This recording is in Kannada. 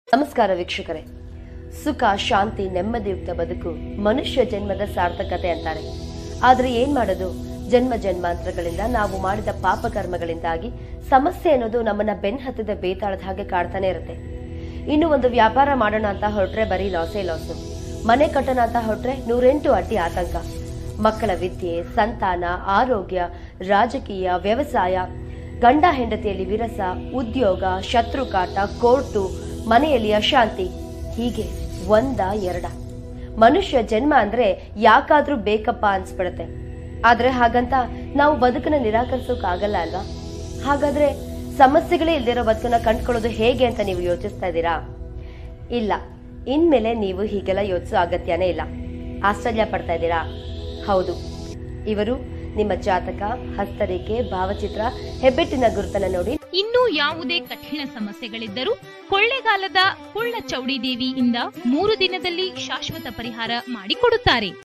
ನಮಸ್ಕಾರ ವೀಕ್ಷಕರೇ. ಸುಖ, ಶಾಂತಿ, ನೆಮ್ಮದಿಯುಕ್ತ ಬದುಕು ಮನುಷ್ಯ ಜನ್ಮದ ಸಾರ್ಥಕತೆ ಅಂತಾರೆ. ಆದ್ರೆ ಏನ್ ಮಾಡೋದು, ಜನ್ಮ ಜನ್ಮಾಂತರಗಳಿಂದ ನಾವು ಮಾಡಿದ ಪಾಪ ಕರ್ಮಗಳಿಂದಾಗಿ ಸಮಸ್ಯೆ ಅನ್ನೋದು ನಮ್ಮನ್ನ ಬೆನ್ನಹತ್ತದ ಬೇತಾಳದ ಹಾಗೆ ಕಾಡ್ತಾನೆ ಇರುತ್ತೆ. ಇನ್ನು ಒಂದು ವ್ಯಾಪಾರ ಮಾಡೋಣ ಅಂತ ಹೊರಟ್ರೆ ಬರೀ ಲಾಸೇ ಲಾಸು. ಮನೆ ಕಟ್ಟೋಣ ಅಂತ ಹೊರಟ್ರೆ 108 ಅಡ್ಡಿ ಆತಂಕ. ಮಕ್ಕಳ ವಿದ್ಯೆ, ಸಂತಾನ, ಆರೋಗ್ಯ, ರಾಜಕೀಯ, ವ್ಯವಸಾಯ, ಗಂಡ ಹೆಂಡತಿಯಲ್ಲಿ ವಿರಸ, ಉದ್ಯೋಗ, ಶತ್ರುಕಾಟ, ಕೋರ್ಟು, ಮನೆಯಲ್ಲಿ ಅಶಾಂತಿ, ಹೀಗೆ ಒಂದ ಎರಡ. ಮನುಷ್ಯ ಜನ್ಮ ಅಂದ್ರೆ ಯಾಕಾದ್ರೂ ಬೇಕಪ್ಪ ಅನ್ಸ್ಬಿಡತ್ತೆ. ಆದ್ರೆ ಹಾಗಂತ ನಾವು ಬದುಕನ್ನ ನಿರಾಕರಿಸೋಕಾಗಲ್ಲ ಅಲ್ವಾ? ಹಾಗಾದ್ರೆ ಸಮಸ್ಯೆಗಳೇ ಇಲ್ದಿರೋ ಬದುಕನ್ನ ಕಂಡ್ಕೊಳ್ಳೋದು ಹೇಗೆ ಅಂತ ನೀವು ಯೋಚಿಸ್ತಾ ಇದ್ದೀರಾ? ಇಲ್ಲ, ಇನ್ಮೇಲೆ ನೀವು ಹೀಗೆಲ್ಲ ಯೋಚಿಸೋ ಅಗತ್ಯನೇ ಇಲ್ಲ. ಆಶ್ಚರ್ಯ ಪಡ್ತಾ ಇದ್ದೀರಾ? ಹೌದು, ಇವರು ನಿಮ್ಮ ಜಾತಕ, ಹಸ್ತರೇಖೆ, ಭಾವಚಿತ್ರ, ಹೆಬ್ಬೆಟ್ಟಿನ ಗುರುತನ್ನ ನೋಡಿ ಇನ್ನೂ ಯಾವುದೇ ಕಠಿಣ ಸಮಸ್ಯೆಗಳಿದ್ದರೂ ಕೊಳ್ಳೇಗಾಲದ ಕುಳ್ಳ ಚೌಡಿ ದೇವಿಯಿಂದ 3 ದಿನದಲ್ಲಿ ಶಾಶ್ವತ ಪರಿಹಾರ ಮಾಡಿಕೊಡುತ್ತಾರೆ.